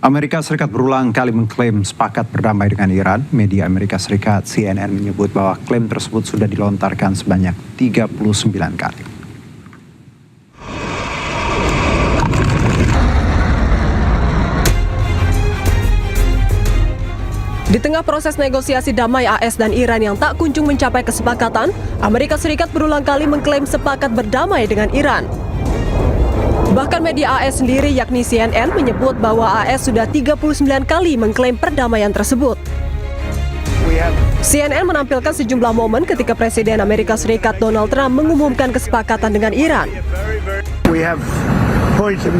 Amerika Serikat berulang kali mengklaim sepakat berdamai dengan Iran. Media Amerika Serikat CNN menyebut bahwa klaim tersebut sudah dilontarkan sebanyak 39 kali. Di tengah proses negosiasi damai AS dan Iran yang tak kunjung mencapai kesepakatan, Amerika Serikat berulang kali mengklaim sepakat berdamai dengan Iran. Bahkan media AS sendiri yakni CNN menyebut bahwa AS sudah 39 kali mengklaim perdamaian tersebut. CNN menampilkan sejumlah momen ketika Presiden Amerika Serikat Donald Trump mengumumkan kesepakatan dengan Iran. We have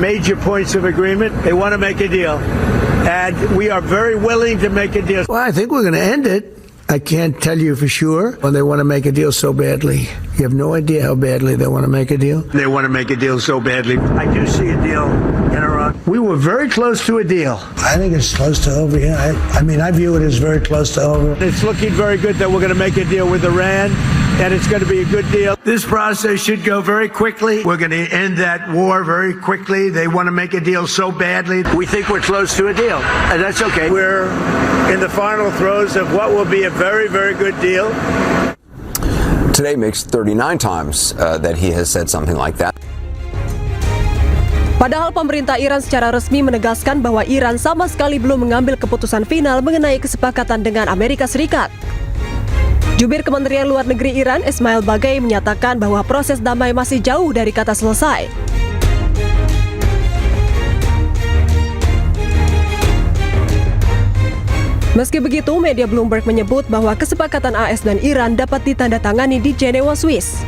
major points of agreement. They want to make a deal. And we are very willing to make a deal. Well, I think we're going to end it. I can't tell you for sure. When they want to make a deal so badly. You have no idea how badly they want to make a deal. They want to make a deal so badly. I do see a deal in Iran. We were very close to a deal. I think it's close to over here. I mean, I view it as very close to over. It's looking very good that we're going to make a deal with Iran. And it's going to be a good deal. This process should go very quickly. We're going to end that war very quickly. They want to make a deal so badly. We think we're close to a deal, and that's okay. We're in the final throes of what will be a very, very good deal. Today makes 39 times that he has said something like that. Padahal pemerintah Iran secara resmi menegaskan bahwa Iran sama sekali belum mengambil keputusan final mengenai kesepakatan dengan Amerika Serikat. Jubir Kementerian Luar Negeri Iran, Ismail Baghaei, menyatakan bahwa proses damai masih jauh dari kata selesai. Meski begitu, media Bloomberg menyebut bahwa kesepakatan AS dan Iran dapat ditandatangani di Jenewa, Swiss.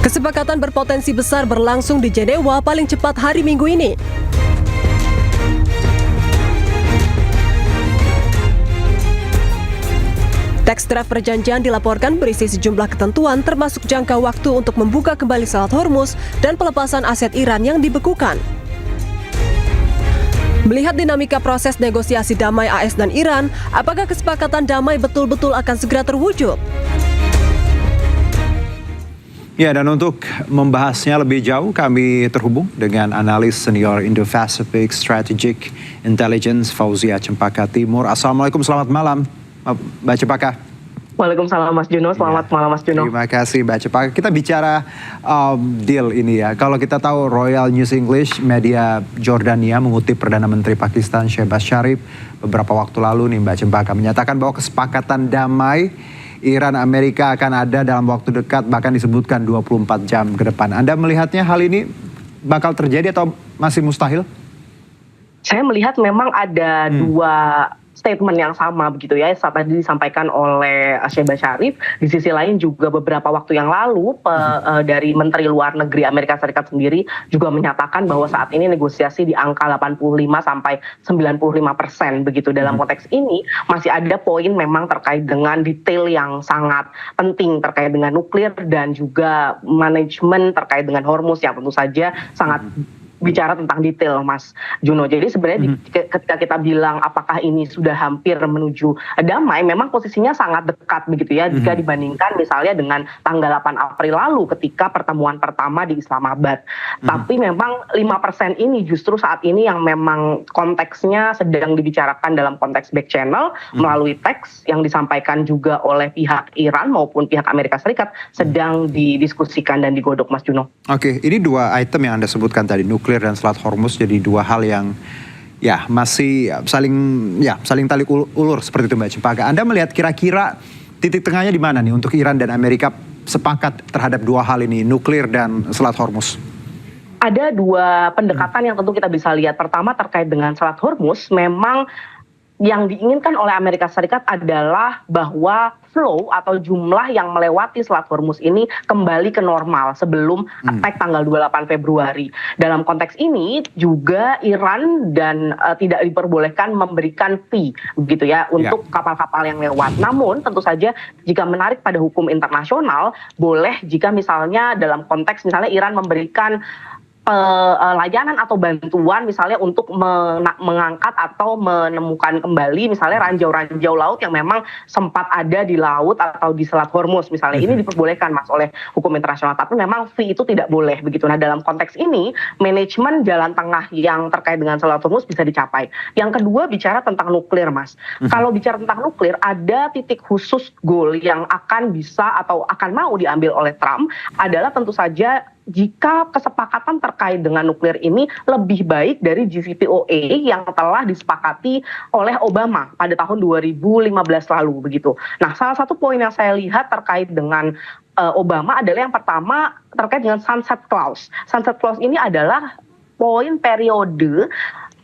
Kesepakatan berpotensi besar berlangsung di Jenewa paling cepat hari Minggu ini. Teks draft perjanjian dilaporkan berisi sejumlah ketentuan termasuk jangka waktu untuk membuka kembali Selat Hormuz dan pelepasan aset Iran yang dibekukan. Melihat dinamika proses negosiasi damai AS dan Iran, apakah kesepakatan damai betul-betul akan segera terwujud? Ya, dan untuk membahasnya lebih jauh, kami terhubung dengan analis senior Indo-Pacific Strategic Intelligence Fauzia Cempaka Timur. Assalamualaikum, selamat malam, Mbak Cempaka. Waalaikumsalam Mas Juno, selamat malam Mas Juno. Terima kasih Mbak Cempaka. Kita bicara deal ini ya. Kalau kita tahu Royal News English, media Jordania mengutip Perdana Menteri Pakistan Shehbaz Sharif beberapa waktu lalu nih Mbak Cempaka menyatakan bahwa kesepakatan damai Iran Amerika akan ada dalam waktu dekat, bahkan disebutkan 24 jam ke depan. Anda melihatnya hal ini bakal terjadi atau masih mustahil? Saya melihat memang ada dua statement yang sama begitu ya, saat tadi disampaikan oleh Shehbaz Sharif. Di sisi lain juga beberapa waktu yang lalu dari Menteri Luar Negeri Amerika Serikat sendiri juga menyatakan bahwa saat ini negosiasi di angka 85 sampai 95% begitu. Dalam konteks ini masih ada poin memang terkait dengan detail yang sangat penting terkait dengan nuklir dan juga manajemen terkait dengan Hormuz yang tentu saja sangat bicara tentang detail Mas Juno. Jadi sebenarnya ketika kita bilang apakah ini sudah hampir menuju damai, memang posisinya sangat dekat begitu ya jika dibandingkan misalnya dengan tanggal 8 April lalu ketika pertemuan pertama di Islamabad. Tapi memang 5% ini justru saat ini yang memang konteksnya sedang dibicarakan dalam konteks back channel melalui teks yang disampaikan juga oleh pihak Iran maupun pihak Amerika Serikat sedang didiskusikan dan digodok Mas Juno. Oke, ini dua item yang Anda sebutkan tadi, nuklir dan Selat Hormuz, jadi dua hal yang ya masih saling tarik ulur seperti itu Mbak Cempaka. Anda melihat kira-kira titik tengahnya di mana nih untuk Iran dan Amerika sepakat terhadap dua hal ini, nuklir dan Selat Hormuz? Ada dua pendekatan yang tentu kita bisa lihat. Pertama terkait dengan Selat Hormuz, memang yang diinginkan oleh Amerika Serikat adalah bahwa flow atau jumlah yang melewati Selat Hormuz ini kembali ke normal sebelum attack tanggal 28 Februari. Dalam konteks ini juga Iran dan tidak diperbolehkan memberikan fee begitu ya untuk kapal-kapal yang lewat. Namun tentu saja jika menarik pada hukum internasional boleh jika misalnya dalam konteks misalnya Iran memberikan layanan atau bantuan misalnya untuk mengangkat atau menemukan kembali misalnya ranjau-ranjau laut yang memang sempat ada di laut atau di Selat Hormuz misalnya. Ini diperbolehkan Mas oleh hukum internasional, tapi memang fee itu tidak boleh begitu. Nah, dalam konteks ini manajemen jalan tengah yang terkait dengan Selat Hormuz bisa dicapai. Yang kedua bicara tentang nuklir Mas. Kalau bicara tentang nuklir ada titik khusus goal yang akan bisa atau akan mau diambil oleh Trump adalah tentu saja jika kesepakatan terkait dengan nuklir ini lebih baik dari JCPOA yang telah disepakati oleh Obama pada tahun 2015 lalu begitu. Nah, salah satu poin yang saya lihat terkait dengan Obama adalah yang pertama terkait dengan sunset clause. Sunset clause ini adalah poin periode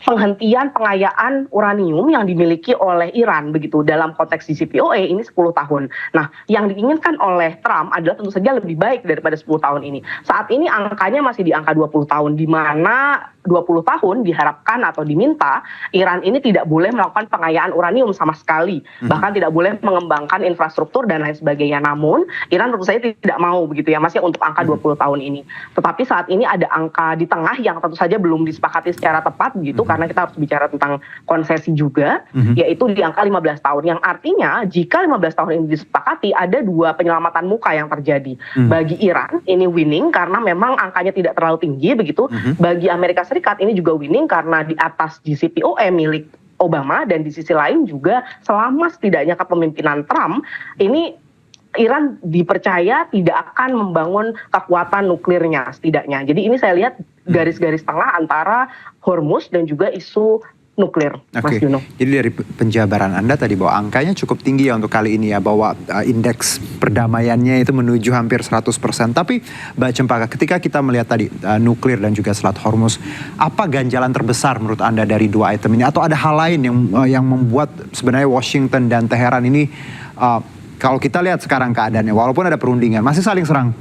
penghentian pengayaan uranium yang dimiliki oleh Iran begitu dalam konteks JCPOA ini 10 tahun. Nah, yang diinginkan oleh Trump adalah tentu saja lebih baik daripada 10 tahun ini. Saat ini angkanya masih di angka 20 tahun di mana 20 tahun diharapkan atau diminta Iran ini tidak boleh melakukan pengayaan uranium sama sekali, bahkan tidak boleh mengembangkan infrastruktur dan lain sebagainya. Namun Iran tentu saja tidak mau begitu ya Mas ya untuk angka 20 tahun ini. Tetapi saat ini ada angka di tengah yang tentu saja belum disepakati secara tepat gitu karena kita harus bicara tentang konsesi juga, yaitu di angka 15 tahun yang artinya jika 15 tahun ini disepakati ada dua penyelamatan muka yang terjadi. Bagi Iran ini winning karena memang angkanya tidak terlalu tinggi begitu. Bagi Amerika Serikat ini juga winning karena di atas JCPOA milik Obama dan di sisi lain juga selama setidaknya kepemimpinan Trump ini Iran dipercaya tidak akan membangun kekuatan nuklirnya setidaknya. Jadi ini saya lihat garis-garis tengah antara Hormuz dan juga isu nuklir, Mas Juno. Jadi dari penjabaran Anda tadi bahwa angkanya cukup tinggi ya untuk kali ini ya, bahwa indeks perdamaiannya itu menuju hampir 100%. Tapi Mbak Cempaka, ketika kita melihat tadi nuklir dan juga Selat Hormuz, apa ganjalan terbesar menurut Anda dari dua item ini? Atau ada hal lain yang membuat sebenarnya Washington dan Teheran ini, kalau kita lihat sekarang keadaannya, walaupun ada perundingan, masih saling serang?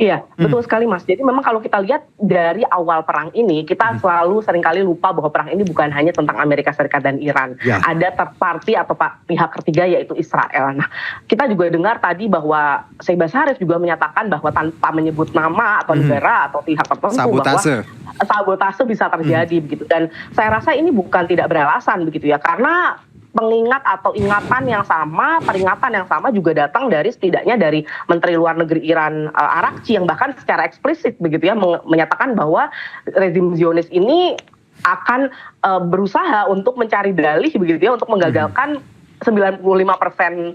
Iya, betul sekali Mas. Jadi memang kalau kita lihat dari awal perang ini, kita selalu seringkali lupa bahwa perang ini bukan hanya tentang Amerika Serikat dan Iran. Ada third party atau pihak ketiga yaitu Israel. Nah, kita juga dengar tadi bahwa Shehbaz Sharif juga menyatakan bahwa tanpa menyebut nama atau negara atau pihak tertentu bahwa sabotase bisa terjadi begitu. Dan saya rasa ini bukan tidak beralasan begitu ya, karena pengingat atau ingatan yang sama, peringatan yang sama juga datang dari setidaknya dari Menteri Luar Negeri Iran Arakci yang bahkan secara eksplisit begitu ya menyatakan bahwa rezim Zionis ini akan berusaha untuk mencari dalih begitu ya untuk menggagalkan 95%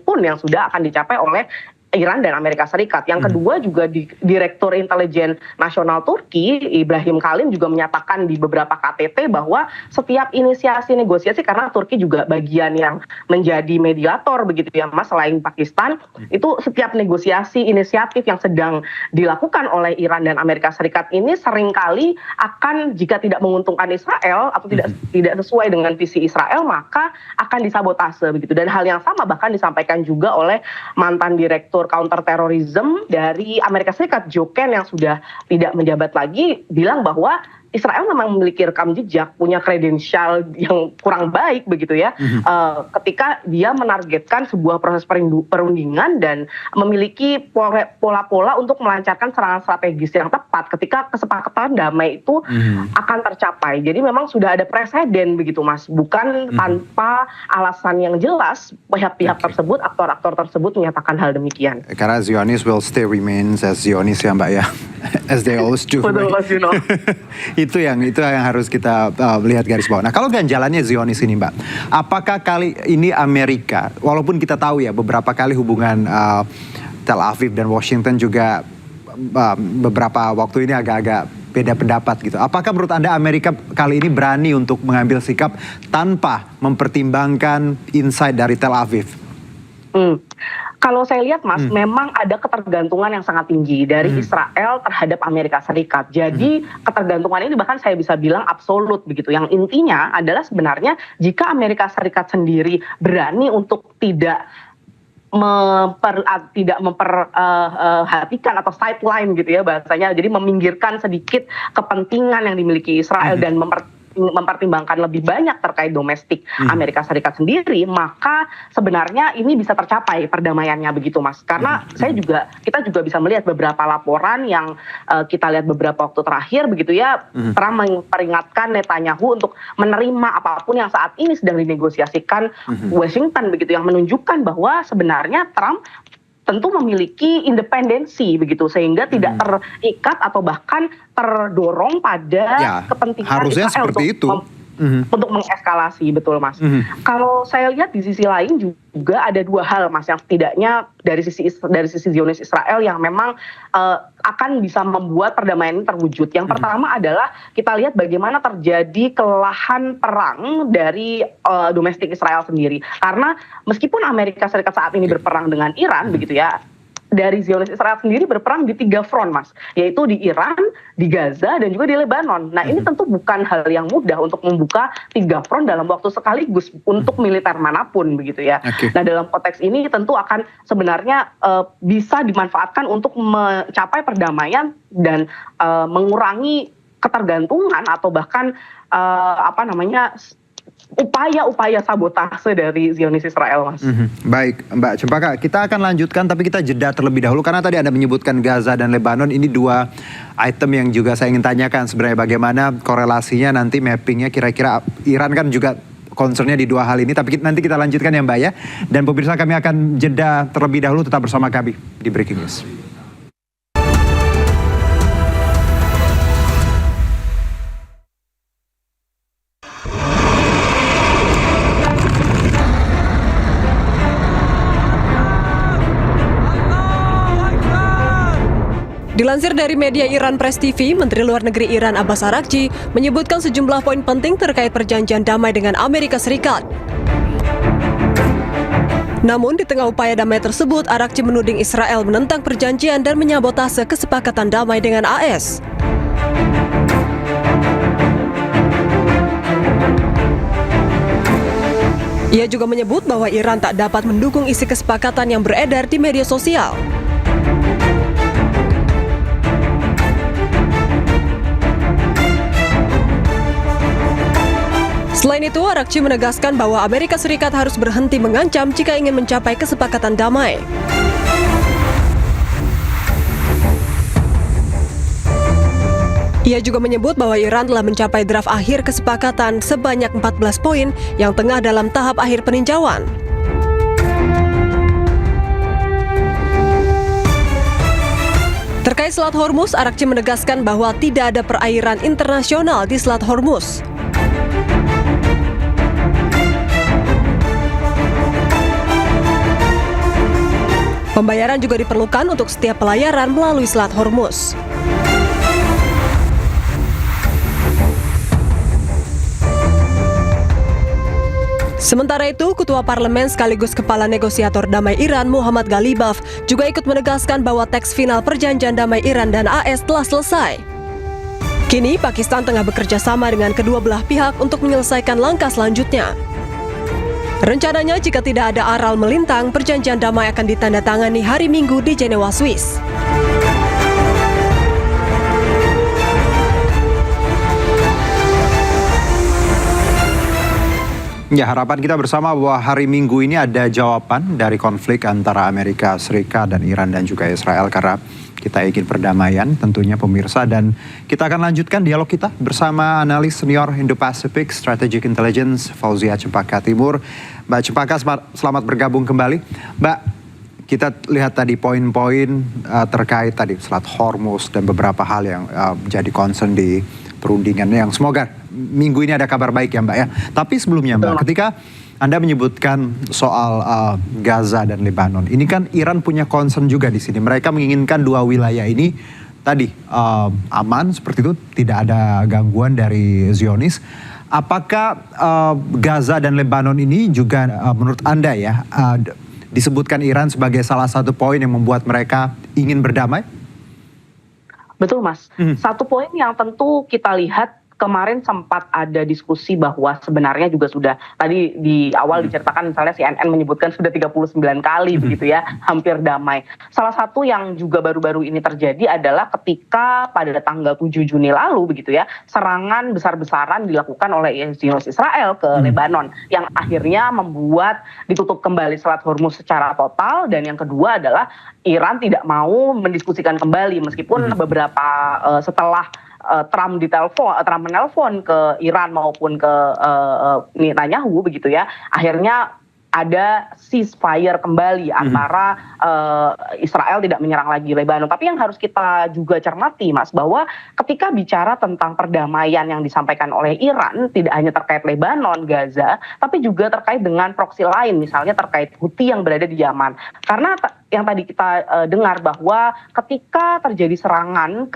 pun yang sudah akan dicapai oleh Iran dan Amerika Serikat. Yang kedua juga Direktur Intelijen Nasional Turki Ibrahim Kalin juga menyatakan di beberapa KTT bahwa setiap inisiasi negosiasi, karena Turki juga bagian yang menjadi mediator begitu ya Mas selain Pakistan, itu setiap negosiasi inisiatif yang sedang dilakukan oleh Iran dan Amerika Serikat ini seringkali akan jika tidak menguntungkan Israel atau tidak sesuai dengan visi Israel maka akan disabotase begitu. Dan hal yang sama bahkan disampaikan juga oleh mantan Direktur Counter Terrorism dari Amerika Serikat Joe Ken yang sudah tidak menjabat lagi bilang bahwa Israel memang memiliki rekam jejak, punya kredensial yang kurang baik begitu ya, ketika dia menargetkan sebuah proses perundingan dan memiliki pola-pola untuk melancarkan serangan strategis yang tepat ketika kesepakatan damai itu akan tercapai. Jadi memang sudah ada presiden begitu Mas, bukan tanpa alasan yang jelas pihak-pihak tersebut, aktor-aktor tersebut menyatakan hal demikian. Karena Zionis will still remains as Zionis ya Mbak ya, as they always do. Betul Mas Juno. Itu yang harus kita lihat garis bawah. Nah, kalau ganjalannya Zionis ini, Mbak, apakah kali ini Amerika, walaupun kita tahu ya beberapa kali hubungan Tel Aviv dan Washington juga beberapa waktu ini agak-agak beda pendapat gitu. Apakah menurut Anda Amerika kali ini berani untuk mengambil sikap tanpa mempertimbangkan insight dari Tel Aviv? Kalau saya lihat Mas, memang ada ketergantungan yang sangat tinggi dari Israel terhadap Amerika Serikat. Jadi ketergantungan ini bahkan saya bisa bilang absolut begitu. Yang intinya adalah sebenarnya jika Amerika Serikat sendiri berani untuk tidak memperhatikan atau sideline gitu ya bahasanya. Jadi meminggirkan sedikit kepentingan yang dimiliki Israel dan mempertimbangkan lebih banyak terkait domestik Amerika Serikat sendiri, maka sebenarnya ini bisa tercapai perdamaiannya begitu, Mas. Karena kita juga bisa melihat beberapa laporan yang kita lihat beberapa waktu terakhir begitu ya, Trump memperingatkan Netanyahu untuk menerima apapun yang saat ini sedang dinegosiasikan Washington begitu, yang menunjukkan bahwa sebenarnya Trump tentu memiliki independensi begitu, sehingga tidak terikat atau bahkan terdorong pada kepentingan harusnya Israel seperti itu. Untuk mengeskalasi, betul Mas. Kalau saya lihat di sisi lain juga ada dua hal, Mas, yang setidaknya dari sisi Zionis Israel yang memang akan bisa membuat perdamaian ini terwujud. Yang pertama adalah kita lihat bagaimana terjadi kelelahan perang dari domestik Israel sendiri. Karena meskipun Amerika Serikat saat ini berperang dengan Iran begitu ya, dari Zionis Israel sendiri berperang di 3 front, Mas, yaitu di Iran, di Gaza, dan juga di Lebanon. Nah, ini tentu bukan hal yang mudah untuk membuka 3 front dalam waktu sekaligus untuk militer manapun, begitu ya. Nah, dalam konteks ini tentu akan sebenarnya bisa dimanfaatkan untuk mencapai perdamaian dan mengurangi ketergantungan atau bahkan upaya-upaya sabotase dari Zionis Israel, Mas. Baik, Mbak Cempaka, kita akan lanjutkan tapi kita jeda terlebih dahulu karena tadi Anda menyebutkan Gaza dan Lebanon, ini 2 item yang juga saya ingin tanyakan sebenarnya bagaimana korelasinya nanti mappingnya, kira-kira Iran kan juga concernnya di 2 hal ini, tapi nanti kita lanjutkan ya Mbak ya. Dan pemirsa, kami akan jeda terlebih dahulu, tetap bersama kami di Breaking News. Dilansir dari media Iran Press TV, Menteri Luar Negeri Iran Abbas Araghchi menyebutkan sejumlah poin penting terkait perjanjian damai dengan Amerika Serikat. Namun di tengah upaya damai tersebut, Araghchi menuding Israel menentang perjanjian dan menyabotase kesepakatan damai dengan AS. Ia juga menyebut bahwa Iran tak dapat mendukung isi kesepakatan yang beredar di media sosial. Selain itu, Araghchi menegaskan bahwa Amerika Serikat harus berhenti mengancam jika ingin mencapai kesepakatan damai. Ia juga menyebut bahwa Iran telah mencapai draft akhir kesepakatan sebanyak 14 poin yang tengah dalam tahap akhir peninjauan. Terkait Selat Hormuz, Araghchi menegaskan bahwa tidak ada perairan internasional di Selat Hormuz. Pembayaran juga diperlukan untuk setiap pelayaran melalui Selat Hormuz. Sementara itu, Ketua Parlemen sekaligus Kepala Negosiator Damai Iran Muhammad Ghalibaf juga ikut menegaskan bahwa teks final perjanjian damai Iran dan AS telah selesai. Kini, Pakistan tengah bekerja sama dengan kedua belah pihak untuk menyelesaikan langkah selanjutnya. Rencananya jika tidak ada aral melintang, perjanjian damai akan ditandatangani hari Minggu di Jenewa, Swiss. Ya, harapan kita bersama bahwa hari Minggu ini ada jawaban dari konflik antara Amerika Serikat dan Iran dan juga Israel, karena kita ingin perdamaian tentunya pemirsa. Dan kita akan lanjutkan dialog kita bersama analis senior Indo-Pacific Strategic Intelligence Fauzia Cempaka Timur. Mbak Cempaka, selamat bergabung kembali. Mbak, kita lihat tadi poin-poin terkait tadi Selat Hormuz dan beberapa hal yang jadi concern di perundingannya, yang semoga minggu ini ada kabar baik ya Mbak ya. Tapi sebelumnya Mbak, ketika Anda menyebutkan soal Gaza dan Lebanon, ini kan Iran punya concern juga di sini. Mereka menginginkan 2 wilayah ini tadi aman seperti itu, tidak ada gangguan dari Zionis. Apakah Gaza dan Lebanon ini juga menurut Anda ya disebutkan Iran sebagai salah satu poin yang membuat mereka ingin berdamai? Betul, Mas. Satu poin yang tentu kita lihat kemarin sempat ada diskusi bahwa sebenarnya juga sudah tadi di awal diceritakan misalnya CNN menyebutkan sudah 39 kali begitu ya, hampir damai. Salah satu yang juga baru-baru ini terjadi adalah ketika pada tanggal 7 Juni lalu begitu ya, serangan besar-besaran dilakukan oleh Zionis Israel ke Lebanon yang akhirnya membuat ditutup kembali Selat Hormuz secara total, dan yang kedua adalah Iran tidak mau mendiskusikan kembali meskipun beberapa setelah Trump menelpon ke Iran maupun ke Netanyahu begitu ya, akhirnya ada ceasefire kembali antara Israel tidak menyerang lagi Lebanon. Tapi yang harus kita juga cermati, Mas, bahwa ketika bicara tentang perdamaian yang disampaikan oleh Iran tidak hanya terkait Lebanon, Gaza, tapi juga terkait dengan proksi lain, misalnya terkait Houthi yang berada di Yaman. Karena yang tadi kita dengar bahwa ketika terjadi serangan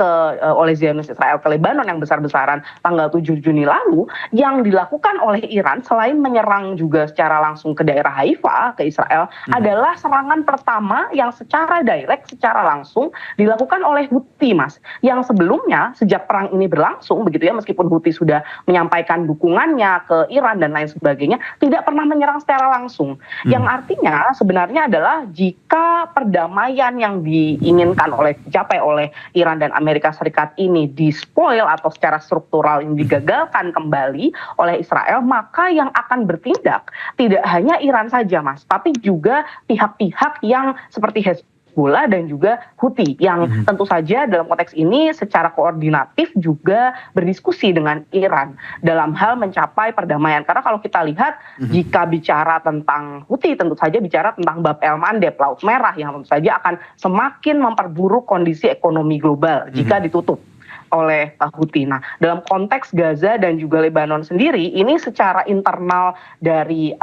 oleh Zionis Israel ke Lebanon yang besar-besaran tanggal 7 Juni lalu, yang dilakukan oleh Iran selain menyerang juga secara langsung ke daerah Haifa ke Israel adalah serangan pertama yang secara direct, secara langsung dilakukan oleh Houthi, Mas. Yang sebelumnya sejak perang ini berlangsung begitu ya, meskipun Houthi sudah menyampaikan dukungannya ke Iran dan lain sebagainya, tidak pernah menyerang secara langsung. Yang artinya sebenarnya adalah jika perdamaian yang diinginkan dicapai oleh Iran dan Amerika Serikat ini di-spoil atau secara struktural ini digagalkan kembali oleh Israel, maka yang akan bertindak tidak hanya Iran saja, Mas, tapi juga pihak-pihak yang seperti Hezbollah dan juga Houthi yang tentu saja dalam konteks ini secara koordinatif juga berdiskusi dengan Iran dalam hal mencapai perdamaian. Karena kalau kita lihat jika bicara tentang Houthi tentu saja bicara tentang Bab el Mandeb, Laut Merah, yang tentu saja akan semakin memperburuk kondisi ekonomi global jika ditutup oleh Houthi. Nah, dalam konteks Gaza dan juga Lebanon sendiri, ini secara internal dari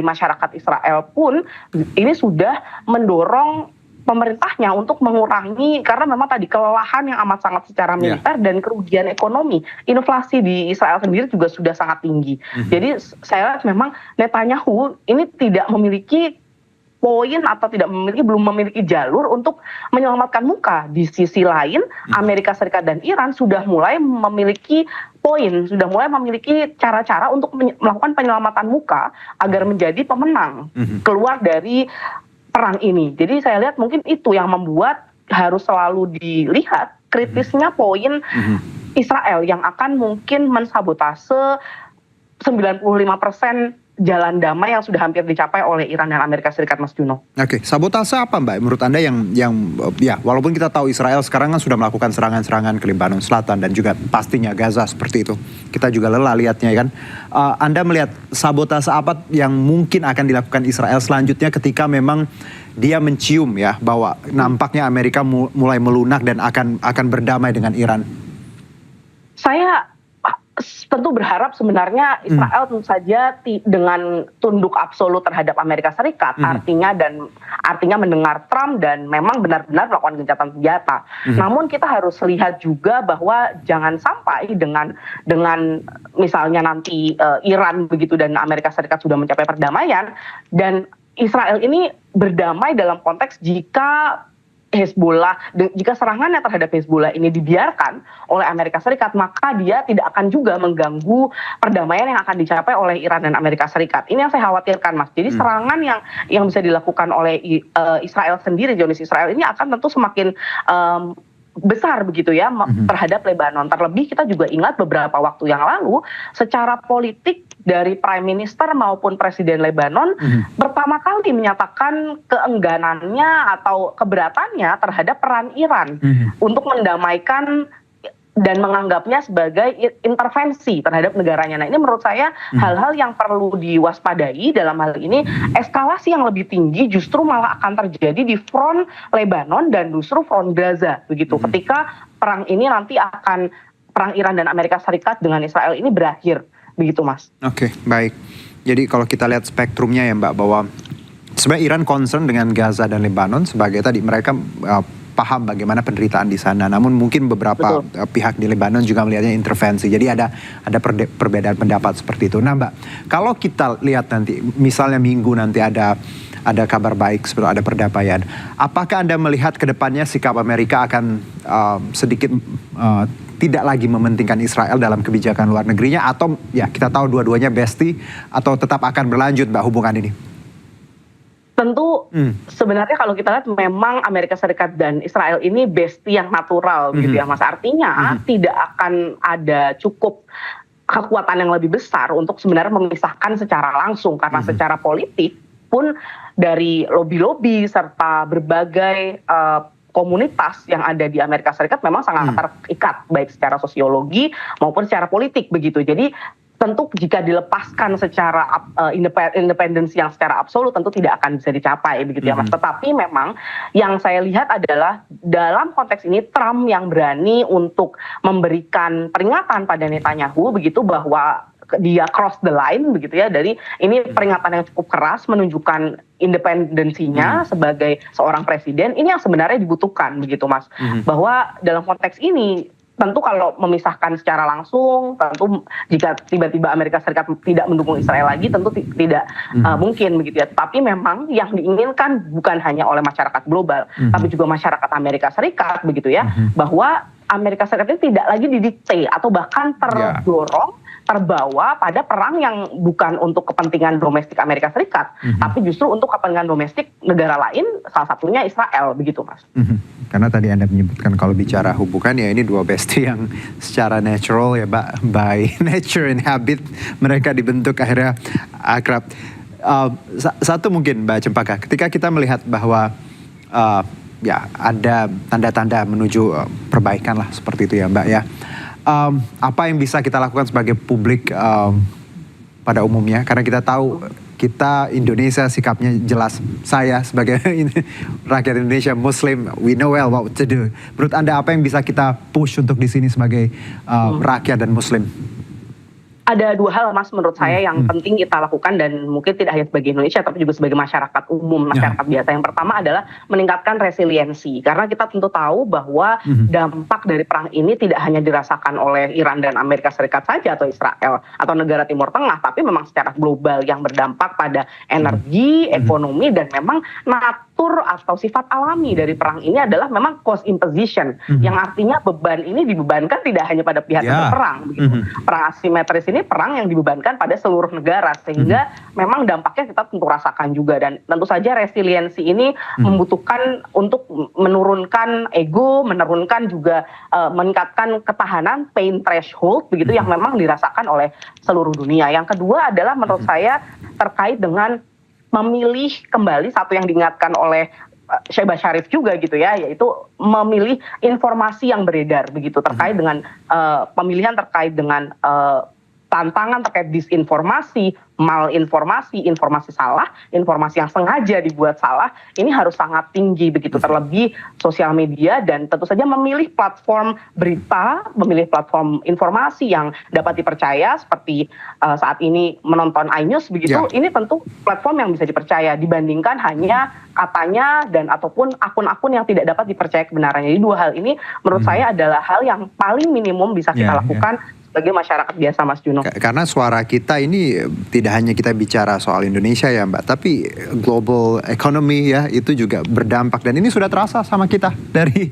masyarakat Israel pun ini sudah mendorong pemerintahnya untuk mengurangi, karena memang tadi kelelahan yang amat sangat secara militer dan kerugian ekonomi. Inflasi di Israel sendiri juga sudah sangat tinggi. Jadi saya lihat memang Netanyahu ini tidak memiliki poin atau belum memiliki jalur untuk menyelamatkan muka. Di sisi lain, Amerika Serikat dan Iran sudah mulai memiliki poin, sudah mulai memiliki cara-cara untuk melakukan penyelamatan muka agar menjadi pemenang keluar dari perang ini. Jadi saya lihat mungkin itu yang membuat harus selalu dilihat kritisnya poin Israel yang akan mungkin mensabotase 95% jalan damai yang sudah hampir dicapai oleh Iran dan Amerika Serikat, Mas Juno. Oke, sabotase apa, Mbak, menurut Anda yang ya, walaupun kita tahu Israel sekarang kan sudah melakukan serangan-serangan ke Lebanon Selatan dan juga pastinya Gaza seperti itu. Kita juga lelah lihatnya kan. Anda melihat sabotase apa yang mungkin akan dilakukan Israel selanjutnya ketika memang dia mencium ya bahwa nampaknya Amerika mulai melunak dan akan berdamai dengan Iran? Saya tentu berharap sebenarnya Israel tentu saja dengan tunduk absolut terhadap Amerika Serikat, artinya mendengar Trump dan memang benar-benar melakukan gencatan senjata. Namun kita harus lihat juga bahwa jangan sampai dengan misalnya nanti Iran begitu dan Amerika Serikat sudah mencapai perdamaian dan Israel ini berdamai dalam konteks jika serangannya terhadap Hezbollah ini dibiarkan oleh Amerika Serikat, maka dia tidak akan juga mengganggu perdamaian yang akan dicapai oleh Iran dan Amerika Serikat. Ini yang saya khawatirkan, Mas. Jadi serangan yang bisa dilakukan oleh Israel sendiri, Zionis Israel ini akan tentu semakin besar begitu ya terhadap Lebanon. Terlebih kita juga ingat beberapa waktu yang lalu secara politik dari Prime Minister maupun Presiden Lebanon pertama kali menyatakan keengganannya atau keberatannya terhadap peran Iran untuk mendamaikan dan menganggapnya sebagai intervensi terhadap negaranya. Nah, ini menurut saya hal-hal yang perlu diwaspadai dalam hal ini. Eskalasi yang lebih tinggi justru malah akan terjadi di front Lebanon dan justru front Gaza begitu. Ketika perang ini nanti perang Iran dan Amerika Serikat dengan Israel ini berakhir begitu, Mas. Oke, baik. Jadi kalau kita lihat spektrumnya ya, Mbak, bahwa sebenarnya Iran concern dengan Gaza dan Lebanon sebagai tadi mereka paham bagaimana penderitaan di sana. Namun mungkin beberapa pihak di Lebanon juga melihatnya intervensi. Jadi ada perbedaan pendapat seperti itu. Nah, Mbak, kalau kita lihat nanti misalnya minggu nanti ada kabar baik seperti ada perdamaian, apakah Anda melihat ke depannya sikap Amerika akan sedikit tidak lagi mementingkan Israel dalam kebijakan luar negerinya, atau ya kita tahu dua-duanya bestie, atau tetap akan berlanjut Mbak hubungan ini? Tentu sebenarnya kalau kita lihat memang Amerika Serikat dan Israel ini bestie yang natural gitu ya Mas. Artinya tidak akan ada cukup kekuatan yang lebih besar untuk sebenarnya memisahkan secara langsung, karena secara politik pun dari lobby-lobby serta berbagai komunitas yang ada di Amerika Serikat memang sangat terikat baik secara sosiologi maupun secara politik begitu. Jadi tentu jika dilepaskan secara independensi yang secara absolut tentu tidak akan bisa dicapai begitu ya Mas. Tetapi memang yang saya lihat adalah dalam konteks ini Trump yang berani untuk memberikan peringatan pada Netanyahu begitu, bahwa dia cross the line begitu ya, dari ini peringatan yang cukup keras menunjukkan independensinya sebagai seorang presiden. Ini yang sebenarnya dibutuhkan begitu Mas, bahwa dalam konteks ini tentu kalau memisahkan secara langsung, tentu jika tiba-tiba Amerika Serikat tidak mendukung Israel lagi, tentu tidak mungkin begitu ya. Tapi memang yang diinginkan bukan hanya oleh masyarakat global, tapi juga masyarakat Amerika Serikat begitu ya, bahwa Amerika Serikat ini tidak lagi didikte atau bahkan terdorong, terbawa pada perang yang bukan untuk kepentingan domestik Amerika Serikat, tapi justru untuk kepentingan domestik negara lain, salah satunya Israel begitu Mas. Karena tadi Anda menyebutkan kalau bicara hubungan ya ini dua bestie yang secara natural ya by nature and habit mereka dibentuk akhirnya akrab. Satu mungkin Mbak Cempaka, ketika kita melihat bahwa ya ada tanda-tanda menuju perbaikan lah seperti itu ya Mbak ya. Apa yang bisa kita lakukan sebagai publik pada umumnya, karena kita tahu kita Indonesia sikapnya jelas, saya sebagai rakyat Indonesia Muslim, we know well what to do. Menurut Anda apa yang bisa kita push untuk di sini sebagai rakyat dan Muslim? Ada dua hal Mas menurut saya yang penting kita lakukan, dan mungkin tidak hanya sebagai Indonesia tapi juga sebagai masyarakat umum, masyarakat biasa. Yang pertama adalah meningkatkan resiliensi, karena kita tentu tahu bahwa dampak dari perang ini tidak hanya dirasakan oleh Iran dan Amerika Serikat saja atau Israel atau negara Timur Tengah, tapi memang secara global yang berdampak pada energi, ekonomi, dan memang natur atau sifat alami dari perang ini adalah memang cost imposition, yang artinya beban ini dibebankan tidak hanya pada pihak yang berperang begitu. Perang asimetris ini perang yang dibebankan pada seluruh negara, sehingga memang dampaknya kita tentu rasakan juga. Dan tentu saja resiliensi ini membutuhkan untuk menurunkan ego, menurunkan juga meningkatkan ketahanan, pain threshold begitu, yang memang dirasakan oleh seluruh dunia. Yang kedua adalah menurut saya terkait dengan memilih kembali, satu yang diingatkan oleh Shehbaz Sharif juga gitu ya, yaitu memilih informasi yang beredar begitu terkait dengan pemilihan terkait dengan tantangan terkait disinformasi, malinformasi, informasi salah, informasi yang sengaja dibuat salah, ini harus sangat tinggi begitu, terlebih sosial media, dan tentu saja memilih platform berita, memilih platform informasi yang dapat dipercaya seperti saat ini menonton iNews begitu, ini tentu platform yang bisa dipercaya dibandingkan hanya katanya dan ataupun akun-akun yang tidak dapat dipercaya kebenarannya. Jadi dua hal ini menurut saya adalah hal yang paling minimum bisa kita lakukan sebagai masyarakat biasa Mas Juno. Karena suara kita ini tidak hanya kita bicara soal Indonesia ya Mbak, tapi global economy ya itu juga berdampak, dan ini sudah terasa sama kita dari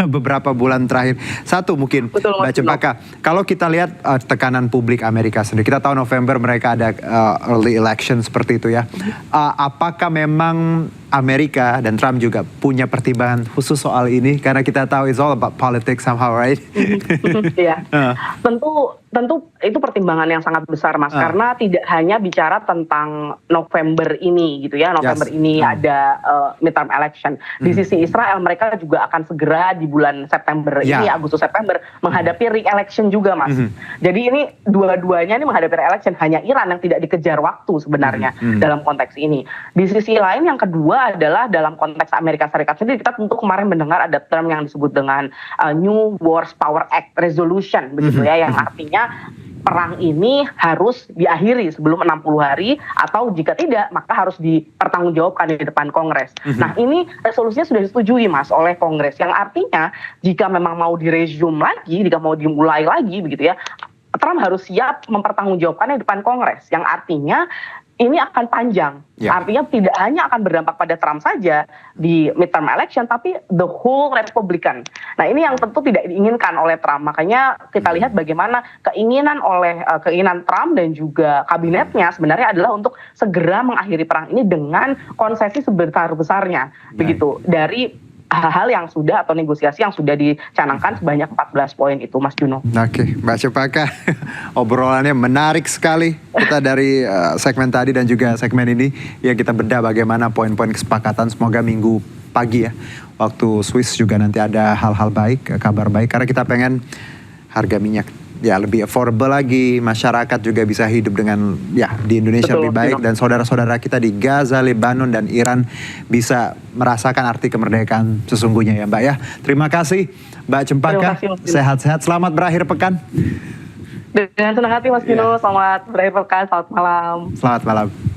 beberapa bulan terakhir. Satu mungkin Mbak Cempaka, kalau kita lihat tekanan publik Amerika sendiri, kita tahu November mereka ada early election seperti itu ya. Apakah memang Amerika dan Trump juga punya pertimbangan khusus soal ini, karena kita tahu it's all about politics somehow, right? Iya. Tentu itu pertimbangan yang sangat besar Mas, karena tidak hanya bicara tentang November ini gitu ya. November ini ada midterm election. Di sisi Israel mereka juga akan segera di bulan September ini, Agustus September menghadapi re-election juga Mas. Jadi ini dua-duanya ini menghadapi re-election, hanya Iran yang tidak dikejar waktu sebenarnya dalam konteks ini. Di sisi lain yang kedua adalah dalam konteks Amerika Serikat sendiri, kita tentu kemarin mendengar ada term yang disebut dengan New Wars Power Act Resolution begitu ya, yang artinya perang ini harus diakhiri sebelum 60 hari, atau jika tidak maka harus dipertanggungjawabkan di depan Kongres. Nah ini resolusinya sudah disetujui Mas oleh Kongres, yang artinya jika memang mau diresume lagi, jika mau dimulai lagi begitu ya, Trump harus siap mempertanggungjawabkannya di depan Kongres, yang artinya ini akan panjang. Ya. Artinya tidak hanya akan berdampak pada Trump saja di midterm election, tapi the whole Republican. Nah, ini yang tentu tidak diinginkan oleh Trump. Makanya kita lihat bagaimana keinginan Trump dan juga kabinetnya sebenarnya adalah untuk segera mengakhiri perang ini dengan konsesi sebesar-besarnya. Begitu. Dari hal-hal yang sudah atau negosiasi yang sudah dicanangkan sebanyak 14 poin itu, Mas Juno. Oke, Mbak Cempaka, obrolannya menarik sekali. Kita dari segmen tadi dan juga segmen ini, ya kita bedah bagaimana poin-poin kesepakatan. Semoga minggu pagi ya, waktu Swiss juga nanti ada hal-hal baik, kabar baik. Karena kita pengen harga minyak ya lebih affordable lagi, masyarakat juga bisa hidup dengan ya di Indonesia Betul, lebih baik, dan saudara-saudara kita di Gaza, Lebanon dan Iran bisa merasakan arti kemerdekaan sesungguhnya ya Mbak ya. Terima kasih Mbak Cempaka, Terima kasih, Mas Dino. sehat-sehat, selamat berakhir pekan. Dengan senang hati Mas Dino, selamat berakhir pekan, selamat malam. Selamat malam.